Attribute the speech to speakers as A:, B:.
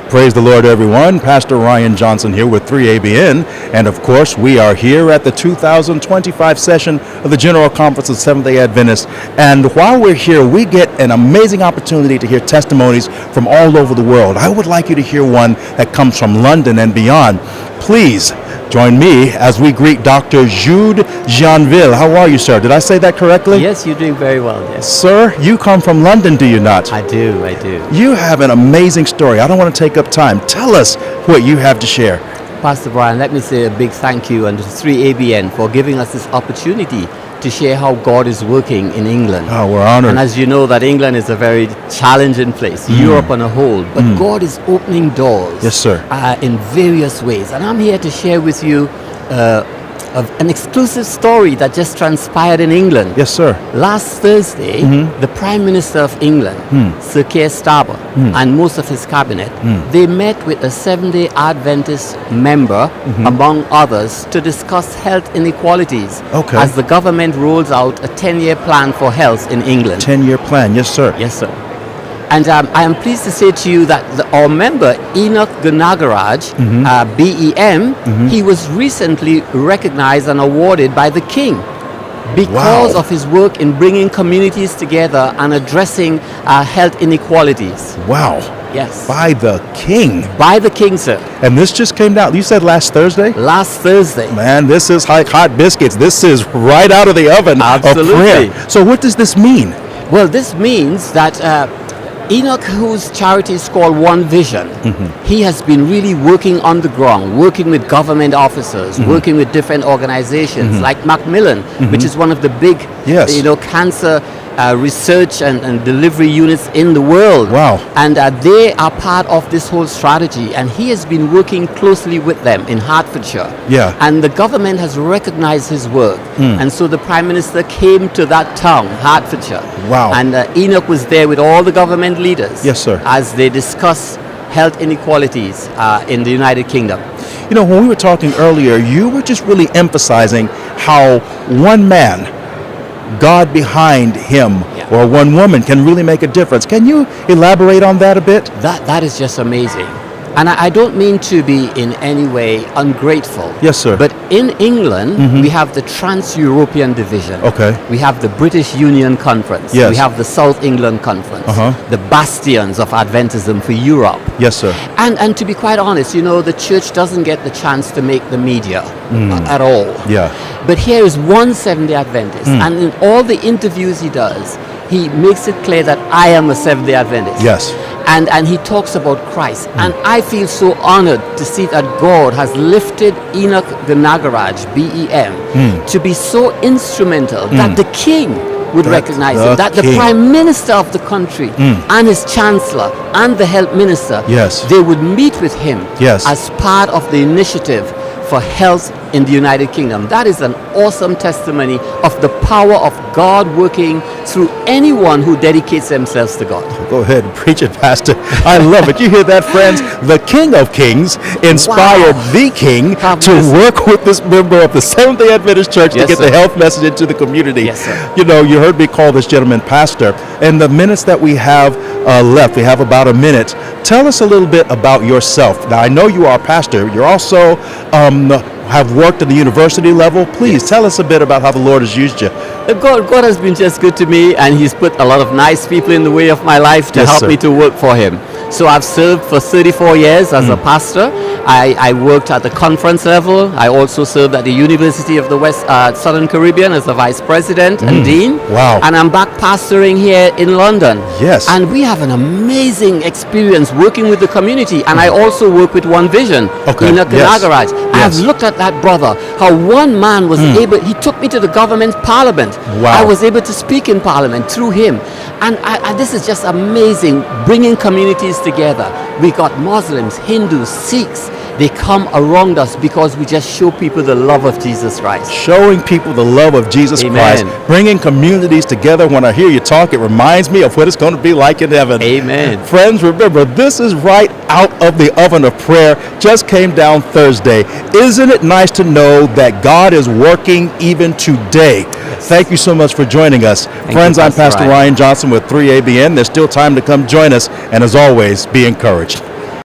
A: Praise the Lord, everyone. Pastor Ryan Johnson here with 3ABN. And of course, we are here at the 2025 session of the General Conference of Seventh-day Adventists. And while we're here, we get an amazing opportunity to hear testimonies from all over the world. I would like you to hear one that comes from London and beyond. Please join me as we greet Dr. Jude Jeanville. How are you, sir? Did I say that correctly?
B: Yes, you're doing very well, yes.
A: Sir, you come from London, do you not?
B: I do.
A: You have an amazing story. I don't want to take up time. Tell us what you have to share.
B: Pastor Brian, let me say a big thank you and to 3ABN for giving us this opportunity to share how God is working in England.
A: Oh, we're honored.
B: And as you know, that England is a very challenging place, Europe on a whole, but God is opening doors.
A: Yes, sir.
B: In various ways. And I'm here to share with you of an exclusive story that just transpired in England.
A: Yes, sir.
B: Last Thursday, the Prime Minister of England, Sir Keir Starmer, and most of his cabinet, they met with a Seventh-day Adventist member, among others, to discuss health inequalities as the government rolls out a 10-year plan for health in England.
A: 10-year plan, yes, sir.
B: Yes, sir. And I am pleased to say to you that our member, Enoch Gunagaraj, BEM, he was recently recognized and awarded by the King because of his work in bringing communities together and addressing health inequalities.
A: Wow.
B: Yes.
A: By the King.
B: By the King, sir.
A: And this just came out. You said last Thursday?
B: Last Thursday.
A: Man, this is like hot biscuits. This is right out of the oven.
B: Absolutely.
A: Of prayer. So what does this mean?
B: Well, this means that Enoch, whose charity is called One Vision, he has been really working on the ground, working with government officers, working with different organizations like Macmillan, which is one of the big, cancer research and delivery units in the world.
A: Wow.
B: And they are part of this whole strategy. And he has been working closely with them in Hertfordshire.
A: Yeah.
B: And the government has recognized his work. And so the Prime Minister came to that town, Hertfordshire.
A: Wow.
B: And Enoch was there with all the government leaders.
A: Yes, sir.
B: As they discuss health inequalities in the United Kingdom.
A: You know, when we were talking earlier, you were just really emphasizing how one man, God behind him, or one woman can really make a difference. Can you elaborate on that a bit?
B: That is just amazing. And I don't mean to be in any way ungrateful.
A: Yes, sir.
B: But in England, we have the Trans-European Division.
A: Okay.
B: We have the British Union Conference.
A: Yes.
B: We have the South England Conference. The bastions of Adventism for Europe.
A: Yes, sir.
B: And to be quite honest, you know, the church doesn't get the chance to make the media at all.
A: Yeah.
B: But here is one Seventh-day Adventist. And in all the interviews he does, he makes it clear that I am a Seventh-day Adventist.
A: Yes.
B: And he talks about Christ. And I feel so honored to see that God has lifted Enoch Gunagaraj, BEM, to be so instrumental that the King would recognize him, that the Prime Minister of the country and his Chancellor and the Health Minister, they would meet with him as part of the initiative for health in the United Kingdom. That is an awesome testimony of the power of God working through anyone who dedicates themselves to God.
A: Go ahead and preach it, Pastor. I love it. You hear that, friends? The King of Kings inspired the King to work with this member of the Seventh-day Adventist Church to get the health message into the community.
B: Yes, sir.
A: You know, you heard me call this gentleman Pastor. And the minutes that we have left, we have about a minute. Tell us a little bit about yourself. Now, I know you are a pastor. You're also have worked at the university level. Please tell us a bit about how the Lord has used you.
B: God has been just good to me, and he's put a lot of nice people in the way of my life to help me to work for him. So I've served for 34 years as a pastor. I worked at the conference level. I also served at the University of the Southern Caribbean as a vice president and dean.
A: Wow.
B: And I'm back pastoring here in London.
A: Yes.
B: And we have an amazing experience working with the community. And I also work with One Vision, Enoch Gunagaraj. I have looked at that brother, how one man was able, he took me to the government parliament.
A: Wow.
B: I was able to speak in parliament through him. And this is just amazing, bringing communities together. We got Muslims, Hindus, Sikhs. They come around us because we just show people the love of Jesus Christ.
A: Showing people the love of Jesus Christ. Bringing communities together. When I hear you talk, it reminds me of what it's going to be like in heaven.
B: Amen.
A: Friends, remember, this is right out of the oven of prayer. Just came down Thursday. Isn't it nice to know that God is working even today? Yes. Thank you so much for joining us. Friends, I'm Pastor Ryan Johnson with 3ABN. There's still time to come join us. And as always, be encouraged.